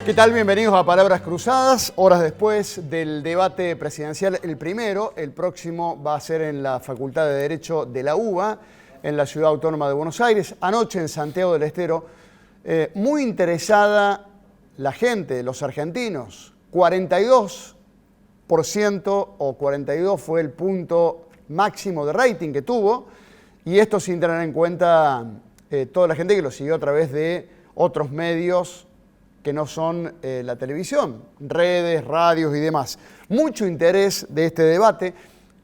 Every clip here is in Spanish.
¿Qué tal? Bienvenidos a Palabras Cruzadas. Horas después del debate presidencial, el primero, el próximo va a ser en la Facultad de Derecho de la UBA, en la Ciudad Autónoma de Buenos Aires. Anoche en Santiago del Estero, muy interesada la gente, los argentinos. 42% o 42 fue el punto máximo de rating que tuvo, y esto sin tener en cuenta toda la gente que lo siguió a través de otros medios que no son la televisión, redes, radios y demás. Mucho interés de este debate.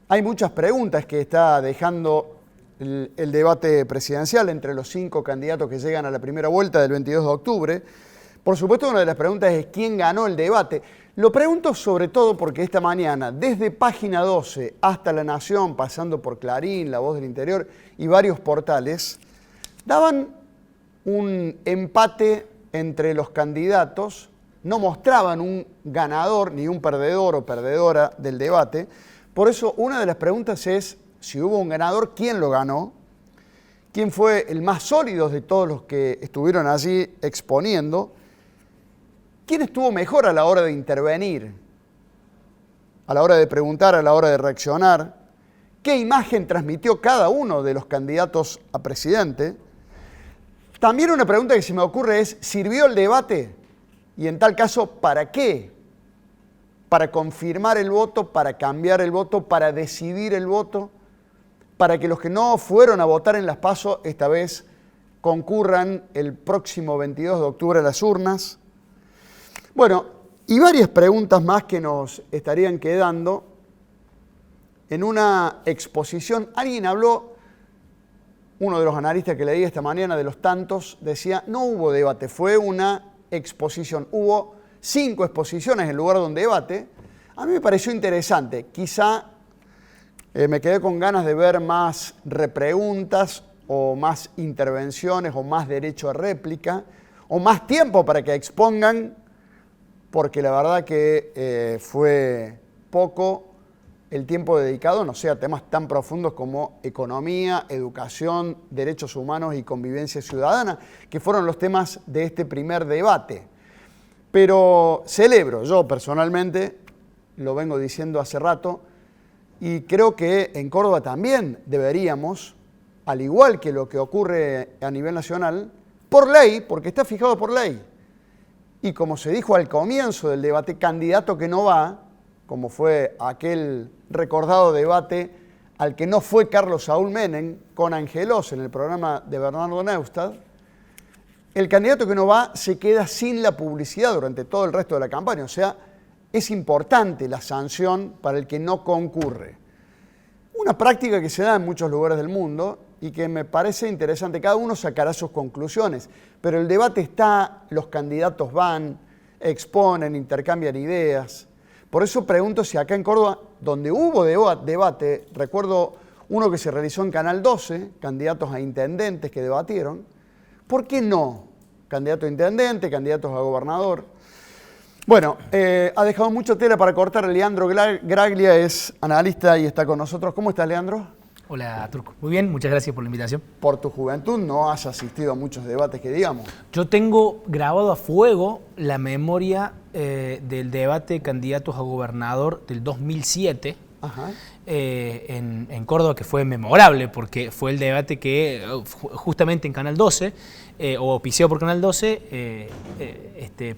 Hay muchas preguntas que está dejando el debate presidencial entre los 5 candidatos que llegan a la primera vuelta del 22 de octubre. Por supuesto, una de las preguntas es ¿quién ganó el debate? Lo pregunto sobre todo porque esta mañana, desde Página 12 hasta La Nación, pasando por Clarín, La Voz del Interior y varios portales, daban un empate entre los candidatos, no mostraban un ganador ni un perdedor o perdedora del debate. Por eso una de las preguntas es, si hubo un ganador, ¿quién lo ganó? ¿Quién fue el más sólido de todos los que estuvieron allí exponiendo? ¿Quién estuvo mejor a la hora de intervenir? A la hora de preguntar, a la hora de reaccionar. ¿Qué imagen transmitió cada uno de los candidatos a presidente? También una pregunta que se me ocurre es, ¿sirvió el debate? Y en tal caso, ¿para qué? ¿Para confirmar el voto, para cambiar el voto, para decidir el voto? ¿Para que los que no fueron a votar en las PASO esta vez concurran el próximo 22 de octubre a las urnas? Bueno, y varias preguntas más que nos estarían quedando. En una exposición, alguien habló, uno de los analistas que leí esta mañana, de los tantos, decía, no hubo debate, fue una exposición. Hubo 5 exposiciones en lugar de un debate. A mí me pareció interesante. Quizá me quedé con ganas de ver más repreguntas o más intervenciones o más derecho a réplica o más tiempo para que expongan, porque la verdad que fue poco el tiempo dedicado, no sé, a temas tan profundos como economía, educación, derechos humanos y convivencia ciudadana, que fueron los temas de este primer debate. Pero celebro, yo personalmente, lo vengo diciendo hace rato, y creo que en Córdoba también deberíamos, al igual que lo que ocurre a nivel nacional, por ley, porque está fijado por ley, y como se dijo al comienzo del debate, candidato que no va, como fue aquel recordado debate al que no fue Carlos Saúl Menem con Angelos en el programa de Bernardo Neustadt, el candidato que no va se queda sin la publicidad durante todo el resto de la campaña. O sea, es importante la sanción para el que no concurre. Una práctica que se da en muchos lugares del mundo y que me parece interesante. Cada uno sacará sus conclusiones, pero el debate está, los candidatos van, exponen, intercambian ideas. Por eso pregunto si acá en Córdoba, donde hubo debate, recuerdo uno que se realizó en Canal 12, candidatos a intendentes que debatieron, ¿por qué no? Candidato a intendente, candidatos a gobernador. Bueno, ha dejado mucha tela para cortar. Leandro Graglia es analista y está con nosotros. ¿Cómo estás, Leandro? Hola, Turco. Muy bien, muchas gracias por la invitación. Por tu juventud no has asistido a muchos debates que digamos. Yo tengo grabado a fuego la memoria del debate candidatos a gobernador del 2007 en Córdoba, que fue memorable porque fue el debate que justamente en Canal 12, o auspiciado por Canal 12,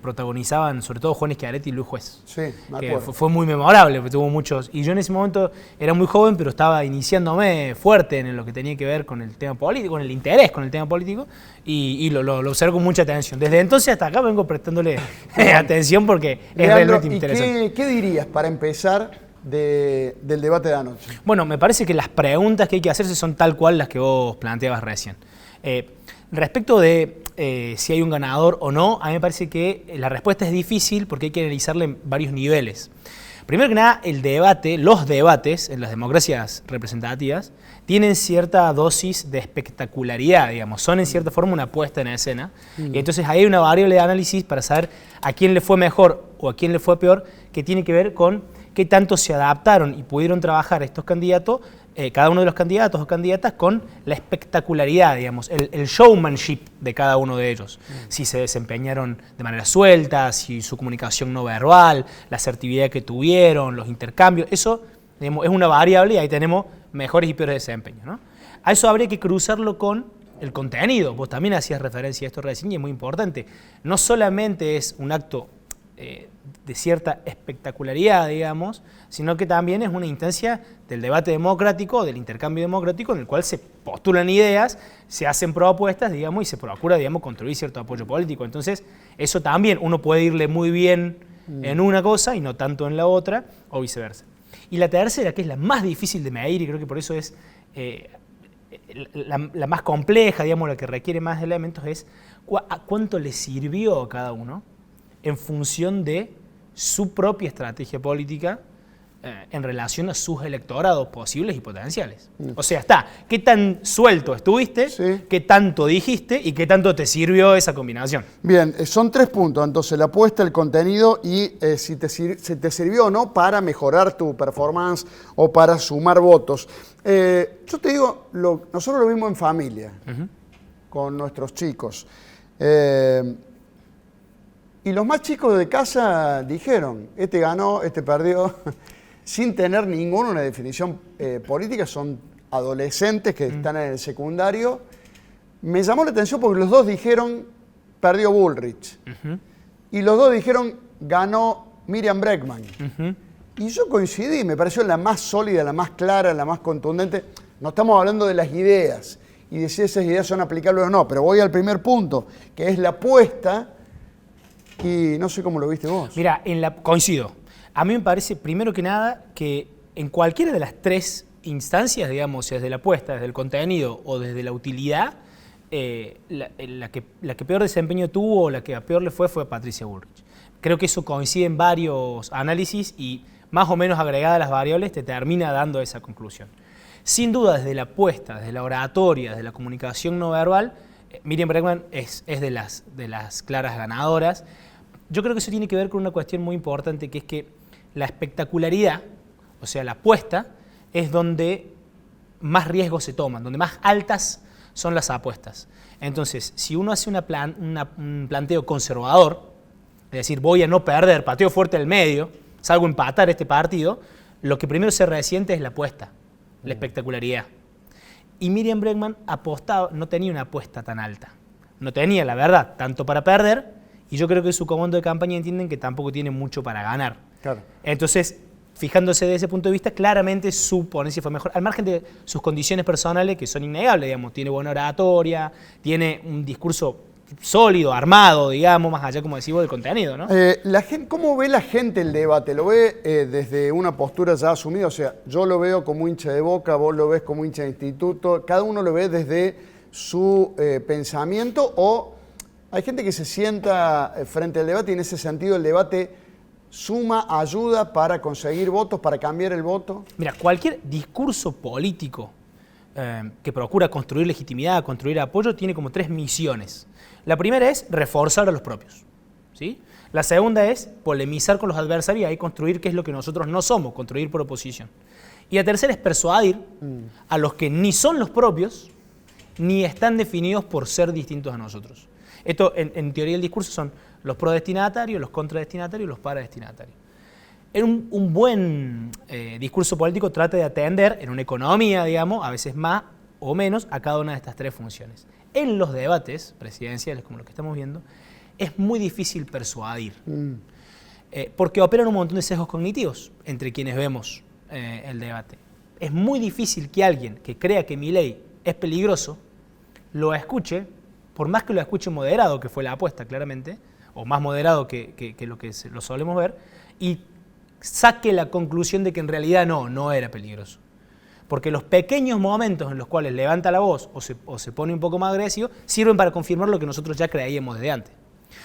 protagonizaban sobre todo Juan Schiaretti y Luis Juez. Sí, me acuerdo. Fue muy memorable, porque tuvo muchos. Y yo en ese momento era muy joven, pero estaba iniciándome fuerte en lo que tenía que ver con el tema político, con el interés con el tema político, y lo observo con mucha atención. Desde entonces hasta acá vengo prestándole atención porque es Leandro, realmente interesante. ¿qué dirías para empezar del debate de anoche? Bueno, me parece que las preguntas que hay que hacerse son tal cual las que vos planteabas recién. Respecto de si hay un ganador o no, a mí me parece que la respuesta es difícil porque hay que analizarla en varios niveles. Primero que nada, los debates en las democracias representativas tienen cierta dosis de espectacularidad, digamos, son en cierta forma una puesta en escena. Y entonces hay una variable de análisis para saber a quién le fue mejor o a quién le fue peor, que tiene que ver con qué tanto se adaptaron y pudieron trabajar estos candidatos, cada uno de los candidatos o candidatas, con la espectacularidad, digamos, el showmanship de cada uno de ellos. Si se desempeñaron de manera suelta, si su comunicación no verbal, la asertividad que tuvieron, los intercambios, eso, digamos, es una variable y ahí tenemos mejores y peores desempeños, ¿no? A eso habría que cruzarlo con el contenido. Vos también hacías referencia a esto recién y es muy importante. No solamente es un acto de cierta espectacularidad, digamos, sino que también es una instancia del debate democrático, del intercambio democrático, en el cual se postulan ideas, se hacen propuestas, digamos, y se procura, digamos, construir cierto apoyo político. Entonces, eso también uno puede irle muy bien en una cosa y no tanto en la otra, o viceversa. Y la tercera, que es la más difícil de medir, y creo que por eso es la más compleja, digamos, la que requiere más elementos, es cuánto le sirvió a cada uno en función de su propia estrategia política en relación a sus electorados posibles y potenciales. O sea, qué tan suelto estuviste, sí, qué tanto dijiste y qué tanto te sirvió esa combinación. Bien, son 3 puntos, entonces la apuesta, el contenido y si te sirvió o no para mejorar tu performance o para sumar votos. Yo te digo, nosotros lo vimos en familia, con nuestros chicos. Y los más chicos de casa dijeron, este ganó, este perdió, sin tener ninguna una definición política, son adolescentes que están en el secundario. Me llamó la atención porque los dos dijeron, perdió Bullrich. Y los dos dijeron, ganó Miriam Bregman. Y yo coincidí, me pareció la más sólida, la más clara, la más contundente. No estamos hablando de las ideas y de si esas ideas son aplicables o no, pero voy al primer punto, que es la apuesta. Y no sé cómo lo viste vos. Mira, coincido. A mí me parece, primero que nada, que en cualquiera de las 3 instancias, digamos, desde la apuesta, desde el contenido o desde la utilidad, la que peor desempeño tuvo o la que a peor le fue a Patricia Bullrich. Creo que eso coincide en varios análisis y más o menos agregadas las variables te termina dando esa conclusión. Sin duda, desde la apuesta, desde la oratoria, desde la comunicación no verbal, Miriam Bregman es de las claras ganadoras. Yo creo que eso tiene que ver con una cuestión muy importante, que es que la espectacularidad, o sea, la apuesta, es donde más riesgos se toman, donde más altas son las apuestas. Entonces, si uno hace un planteo conservador, es decir, voy a no perder, pateo fuerte al medio, salgo a empatar este partido, lo que primero se resiente es la apuesta, la espectacularidad. Y Miriam Bregman no tenía una apuesta tan alta. No tenía, la verdad, tanto para perder, y yo creo que su comando de campaña entienden que tampoco tiene mucho para ganar. Claro. Entonces, fijándose desde ese punto de vista, claramente su ponencia fue mejor, al margen de sus condiciones personales, que son innegables, digamos. Tiene buena oratoria, tiene un discurso sólido, armado, digamos, más allá, como decimos, del contenido, ¿no? ¿Cómo ve la gente el debate? ¿Lo ve desde una postura ya asumida? O sea, yo lo veo como hincha de Boca, vos lo ves como hincha de Instituto, cada uno lo ve desde su pensamiento, o hay gente que se sienta frente al debate y en ese sentido el debate suma, ayuda para conseguir votos, para cambiar el voto. Mira, cualquier discurso político que procura construir legitimidad, construir apoyo, tiene como 3 misiones. La primera es reforzar a los propios, ¿sí? La segunda es polemizar con los adversarios y ahí construir qué es lo que nosotros no somos, construir por oposición. Y la tercera es persuadir a los que ni son los propios, ni están definidos por ser distintos a nosotros. Esto, en teoría del discurso, son los prodestinatarios, los contradestinatarios y los paradestinatarios. En un buen discurso político trata de atender, en una economía, digamos, a veces más o menos, a cada una de estas 3 funciones. En los debates presidenciales, como los que estamos viendo, es muy difícil persuadir, porque operan un montón de sesgos cognitivos entre quienes vemos el debate. Es muy difícil que alguien que crea que Milei es peligroso, lo escuche, por más que lo escuche moderado, que fue la apuesta claramente, o más moderado que lo que lo solemos ver, y saque la conclusión de que en realidad no era peligroso. Porque los pequeños momentos en los cuales levanta la voz o se pone un poco más agresivo sirven para confirmar lo que nosotros ya creíamos desde antes.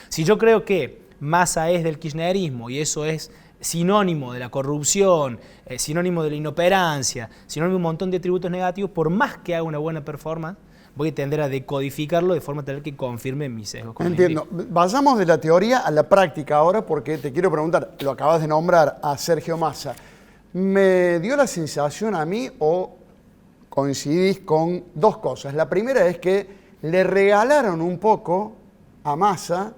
Si yo creo que Massa es del kirchnerismo y eso es sinónimo de la corrupción, sinónimo de la inoperancia, sinónimo de un montón de atributos negativos, por más que haga una buena performance, voy a tender a decodificarlo de forma tal que confirme mis sesgos. Entiendo. Vayamos de la teoría a la práctica ahora, porque te quiero preguntar, lo acabas de nombrar a Sergio Massa. Me dio la sensación a mí, o coincidís con dos cosas. La primera es que le regalaron un poco a Massa,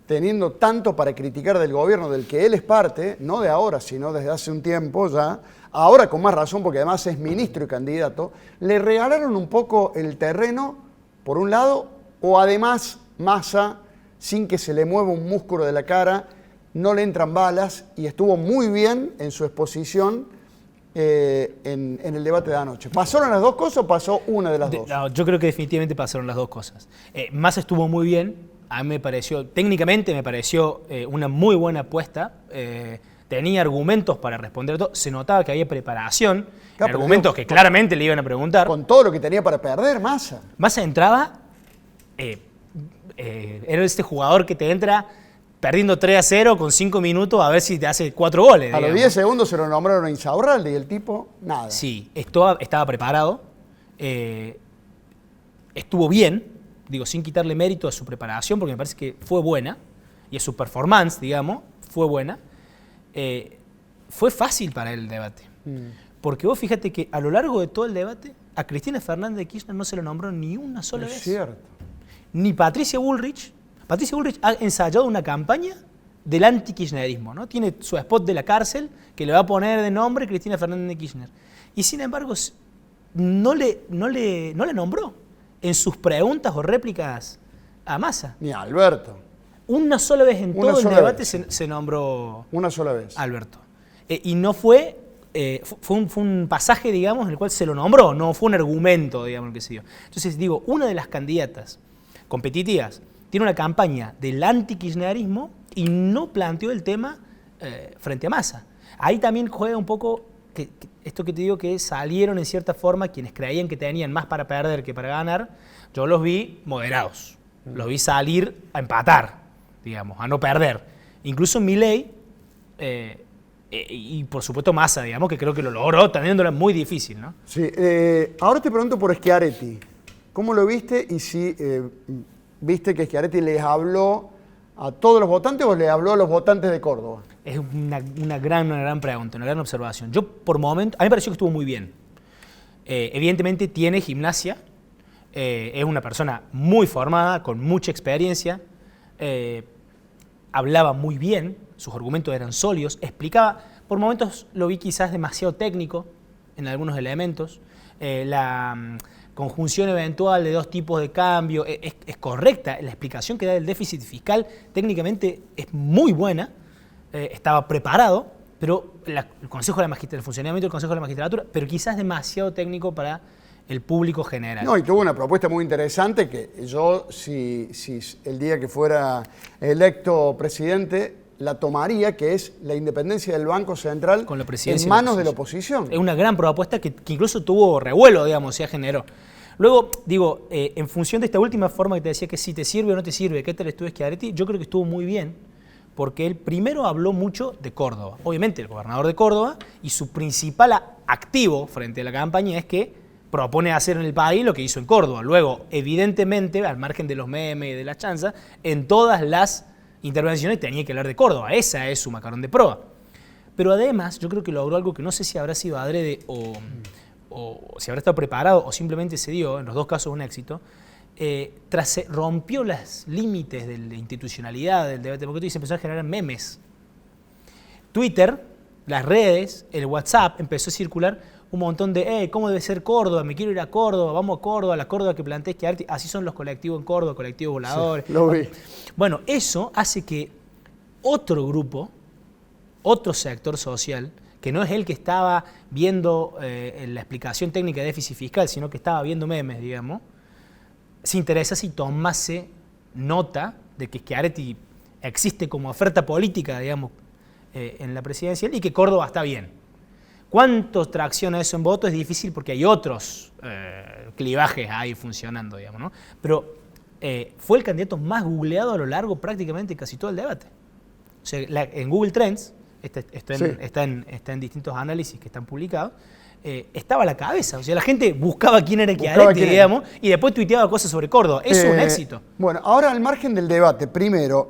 teniendo tanto para criticar del gobierno del que él es parte, no de ahora, sino desde hace un tiempo ya, ahora con más razón porque además es ministro y candidato, le regalaron un poco el terreno, por un lado, o además Massa, sin que se le mueva un músculo de la cara, no le entran balas y estuvo muy bien en su exposición en el debate de anoche. ¿Pasaron las dos cosas o pasó una de las dos? No, yo creo que definitivamente pasaron las dos cosas. Massa estuvo muy bien, a mí me pareció, técnicamente me pareció una muy buena apuesta. Tenía argumentos para responder todo, se notaba que había preparación, claro, argumentos que claramente le iban a preguntar. Con todo lo que tenía para perder, Massa. Massa entraba, era este jugador que te entra perdiendo 3-0 con 5 minutos a ver si te hace 4 goles. A los 10 segundos se lo nombraron a Insaurralde y el tipo, nada. Sí, estaba preparado, estuvo bien, digo, sin quitarle mérito a su preparación, porque me parece que fue buena, y a su performance, digamos, fue buena. Fue fácil para él el debate. Porque vos fíjate que a lo largo de todo el debate, a Cristina Fernández de Kirchner no se lo nombró ni una sola vez. Es cierto. Ni Patricia Bullrich. Patricia Bullrich ha ensayado una campaña del anti-kirchnerismo, ¿no? Tiene su spot de la cárcel que le va a poner de nombre Cristina Fernández de Kirchner. Y sin embargo, no le nombró en sus preguntas o réplicas a Massa. Ni a Alberto. Una sola vez en todo el debate se nombró una sola vez. Alberto. Y no fue, fue un pasaje, digamos, en el cual se lo nombró, no fue un argumento, digamos, el que se dio. Entonces, digo, una de las candidatas competitivas tiene una campaña del anti-kirchnerismo y no planteó el tema frente a Massa. Ahí también juega un poco esto que te digo, que salieron en cierta forma quienes creían que tenían más para perder que para ganar. Yo los vi moderados, los vi salir a empatar, digamos, a no perder. Incluso Milei y por supuesto Massa, digamos, que creo que lo logró teniéndola muy difícil, ¿no? Sí, ahora te pregunto por Schiaretti. ¿Cómo lo viste y si viste que Schiaretti les habló a todos los votantes o les habló a los votantes de Córdoba? Es una gran pregunta, una gran observación. Yo, por momento, a mí me pareció que estuvo muy bien. Evidentemente tiene gimnasia, es una persona muy formada, con mucha experiencia, hablaba muy bien, sus argumentos eran sólidos, explicaba, por momentos lo vi quizás demasiado técnico en algunos elementos, la conjunción eventual de dos tipos de cambio es correcta, la explicación que da del déficit fiscal técnicamente es muy buena, estaba preparado, pero el Consejo de la Magistratura, el funcionamiento del Consejo de la Magistratura, pero quizás demasiado técnico para el público general. No, y tuvo una propuesta muy interesante que yo, si el día que fuera electo presidente, la tomaría, que es la independencia del Banco Central con la presidencia en manos de la oposición. Es una gran propuesta que incluso tuvo revuelo, digamos, se generó. Luego, digo, en función de esta última forma que te decía que si te sirve o no te sirve, ¿qué tal estuvo Schiaretti? Yo creo que estuvo muy bien, porque él primero habló mucho de Córdoba. Obviamente, el gobernador de Córdoba, y su principal activo frente a la campaña es que propone hacer en el país lo que hizo en Córdoba. Luego, evidentemente, al margen de los memes y de las chanzas, en todas las intervenciones tenía que hablar de Córdoba. Esa es su macarón de proa. Pero además, yo creo que logró algo que no sé si habrá sido adrede o si habrá estado preparado o simplemente se dio, en los dos casos un éxito, rompió los límites de la institucionalidad del debate democrático y se empezó a generar memes. Twitter, las redes, el WhatsApp, empezó a circular un montón de, ¿cómo debe ser Córdoba? Me quiero ir a Córdoba, vamos a Córdoba, la Córdoba que plantea Schiaretti. Así son los colectivos en Córdoba, colectivos voladores. Sí, lo vi. Bueno, eso hace que otro grupo, otro sector social, que no es el que estaba viendo la explicación técnica de déficit fiscal, sino que estaba viendo memes, digamos, se interesase y tomase nota de que Schiaretti existe como oferta política, digamos, en la presidencial y que Córdoba está bien. ¿Cuánto tracciona eso en voto? Es difícil porque hay otros clivajes ahí funcionando, digamos, ¿no? Pero fue el candidato más googleado a lo largo prácticamente casi todo el debate. O sea, en Google Trends, está en distintos análisis que están publicados, estaba a la cabeza. O sea, la gente buscaba quién era Chiaretti, digamos, y después tuiteaba cosas sobre Córdoba. Eso es un éxito. Bueno, ahora al margen del debate, primero,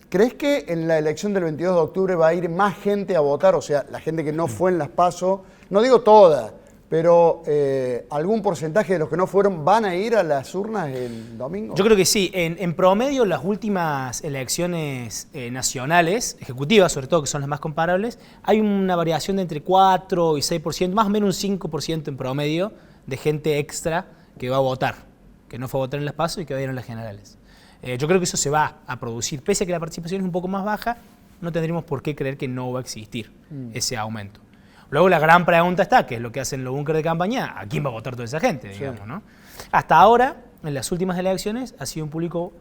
¿crees que en la elección del 22 de octubre va a ir más gente a votar? O sea, la gente que no fue en las PASO, no digo toda, pero algún porcentaje de los que no fueron van a ir a las urnas el domingo. Yo creo que sí. En promedio, las últimas elecciones nacionales, ejecutivas sobre todo, que son las más comparables, hay una variación de entre 4 y 6%, más o menos un 5% en promedio de gente extra que va a votar, que no fue a votar en las PASO y que va a ir en las generales. Yo creo que eso se va a producir. Pese a que la participación es un poco más baja, no tendríamos por qué creer que no va a existir ese aumento. Luego la gran pregunta está, que es lo que hacen los búnkeres de campaña, ¿a quién va a votar toda esa gente? Digamos, Sí. ¿no? Hasta ahora, en las últimas elecciones, ha sido un público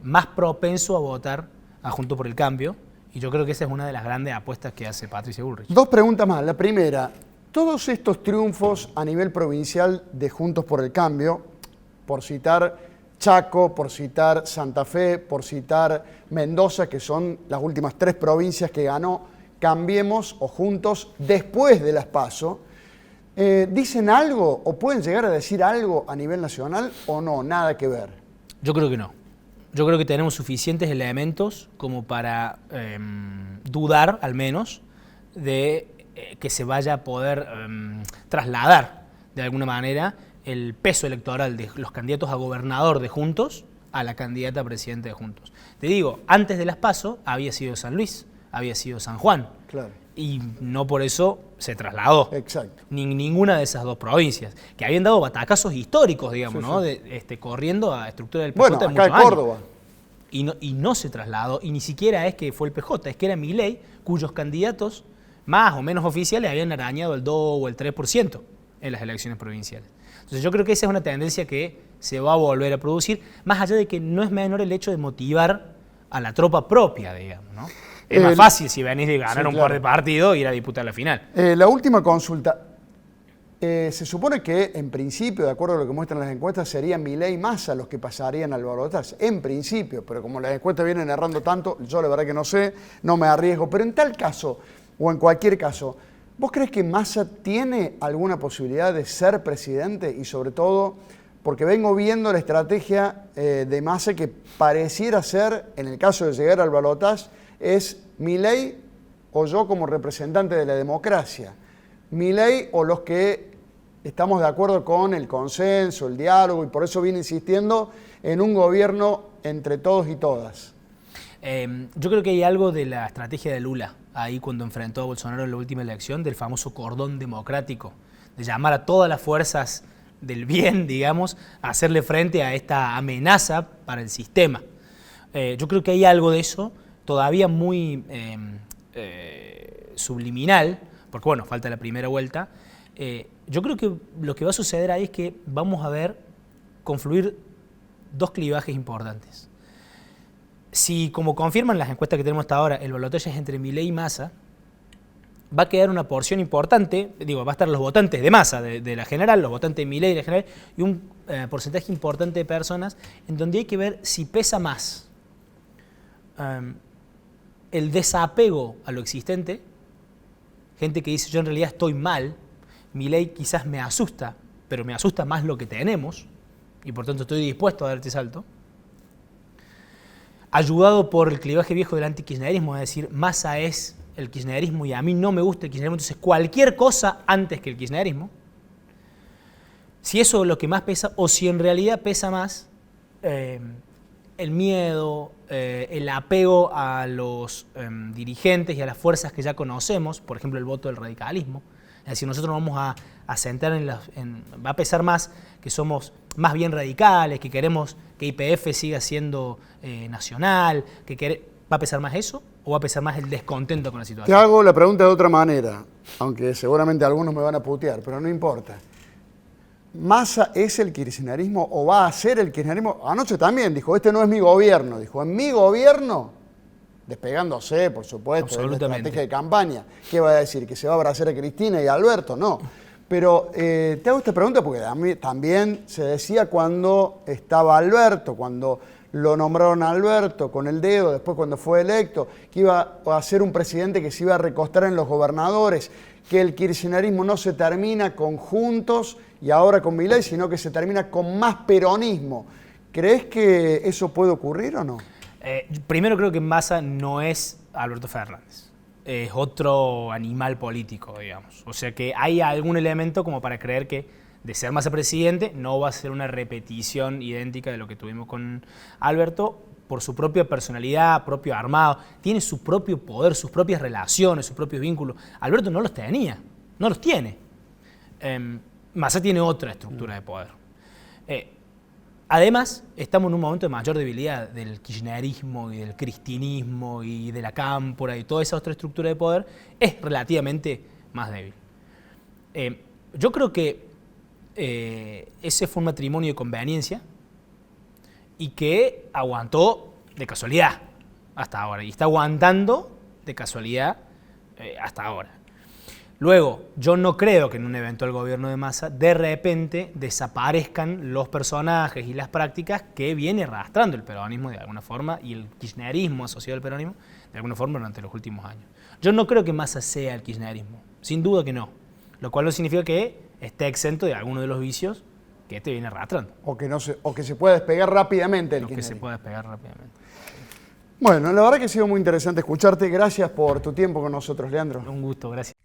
más propenso a votar a Juntos por el Cambio, y yo creo que esa es una de las grandes apuestas que hace Patricia Bullrich. Dos preguntas más. La primera, todos estos triunfos a nivel provincial de Juntos por el Cambio, por citar Chaco, por citar Santa Fe, por citar Mendoza, que son las últimas 3 provincias que ganó Cambiemos o Juntos después de las PASO, ¿dicen algo o pueden llegar a decir algo a nivel nacional o no? Nada que ver. Yo creo que no. Yo creo que tenemos suficientes elementos como para dudar, al menos, de que se vaya a poder trasladar de alguna manera el peso electoral de los candidatos a gobernador de Juntos a la candidata a presidente de Juntos. Te digo, antes de las PASO había sido San Luis, había sido San Juan. Claro. Y no por eso se trasladó. Exacto. Ninguna de esas dos provincias, que habían dado batacazos históricos, digamos, Sí, ¿no? sí. corriendo a estructura del PJ Bueno, en acá en muchos Córdoba. años. Y no se trasladó, y ni siquiera es que fue el PJ, es que era Milei, cuyos candidatos más o menos oficiales habían arañado el 2 o el 3% en las elecciones provinciales. Entonces yo creo que esa es una tendencia que se va a volver a producir, más allá de que no es menor el hecho de motivar a la tropa propia, digamos, ¿no? Es más fácil si venís de ganar un par de partidos e ir a disputar la final. La última consulta. Se supone que, en principio, de acuerdo a lo que muestran las encuestas, serían Milei y Massa los que pasarían al balotaje. En principio, pero como las encuestas vienen errando tanto, yo la verdad que no sé, no me arriesgo. Pero en tal caso, o en cualquier caso, ¿vos crees que Massa tiene alguna posibilidad de ser presidente? Y sobre todo, porque vengo viendo la estrategia de Massa que pareciera ser, en el caso de llegar al balotaje, es Milei o yo como representante de la democracia. Milei o los que estamos de acuerdo con el consenso, el diálogo, y por eso viene insistiendo en un gobierno entre todos y todas. Yo creo que hay algo de la estrategia de Lula, ahí cuando enfrentó a Bolsonaro en la última elección, del famoso cordón democrático, de llamar a todas las fuerzas del bien, digamos, a hacerle frente a esta amenaza para el sistema. Yo creo que hay algo de eso, todavía muy subliminal, porque bueno, falta la primera vuelta. Yo creo que lo que va a suceder ahí es que vamos a ver confluir dos clivajes importantes. Si, como confirman las encuestas que tenemos hasta ahora, el balotaje es entre Milei y Massa, va a quedar una porción importante, digo, va a estar los votantes de Massa, de la general, los votantes de Milei de la general, y un porcentaje importante de personas en donde hay que ver si pesa más el desapego a lo existente, gente que dice yo en realidad estoy mal, Milei quizás me asusta, pero me asusta más lo que tenemos, y por tanto estoy dispuesto a dar este salto, ayudado por el clivaje viejo del antikirchnerismo, es decir, Massa es el kirchnerismo y a mí no me gusta el kirchnerismo, entonces cualquier cosa antes que el kirchnerismo, si eso es lo que más pesa, o si en realidad pesa más el miedo, el apego a los dirigentes y a las fuerzas que ya conocemos, por ejemplo el voto del radicalismo. Es decir, nosotros vamos a sentar va a pesar más que somos más bien radicales, que queremos que YPF siga siendo nacional, ¿va a pesar más eso o va a pesar más el descontento con la situación? Te hago la pregunta de otra manera, aunque seguramente algunos me van a putear, pero no importa. ¿Massa es el kirchnerismo o va a ser el kirchnerismo? Anoche también dijo, este no es mi gobierno. Dijo, en mi gobierno, despegándose, por supuesto, de la estrategia de campaña. ¿Qué va a decir? ¿Que se va a abrazar a Cristina y a Alberto? No. Pero te hago esta pregunta porque a mí también se decía cuando estaba Alberto, cuando lo nombraron a Alberto con el dedo, después cuando fue electo, que iba a ser un presidente que se iba a recostar en los gobernadores, que el kirchnerismo no se termina con Juntos y ahora con Milei, sino que se termina con más peronismo. ¿Crees que eso puede ocurrir o no? Primero creo que Massa no es Alberto Fernández. Es otro animal político, digamos. O sea que hay algún elemento como para creer que de ser Massa presidente no va a ser una repetición idéntica de lo que tuvimos con Alberto por su propia personalidad, propio armado. Tiene su propio poder, sus propias relaciones, sus propios vínculos. Alberto no los tenía, no los tiene. Massa tiene otra estructura de poder. Además, estamos en un momento de mayor debilidad del kirchnerismo y del cristinismo y de la cámpora y toda esa otra estructura de poder es relativamente más débil. Yo creo que ese fue un matrimonio de conveniencia y que aguantó de casualidad hasta ahora y está aguantando de casualidad hasta ahora. Luego, yo no creo que en un eventual gobierno de Massa de repente desaparezcan los personajes y las prácticas que viene arrastrando el peronismo de alguna forma y el kirchnerismo asociado al peronismo de alguna forma durante los últimos años. Yo no creo que Massa sea el kirchnerismo, sin duda que no, lo cual no significa que esté exento de alguno de los vicios que este viene arrastrando. O que se pueda despegar rápidamente del kirchnerismo. Que se pueda despegar rápidamente. Bueno, la verdad que ha sido muy interesante escucharte. Gracias por tu tiempo con nosotros, Leandro. Un gusto, gracias.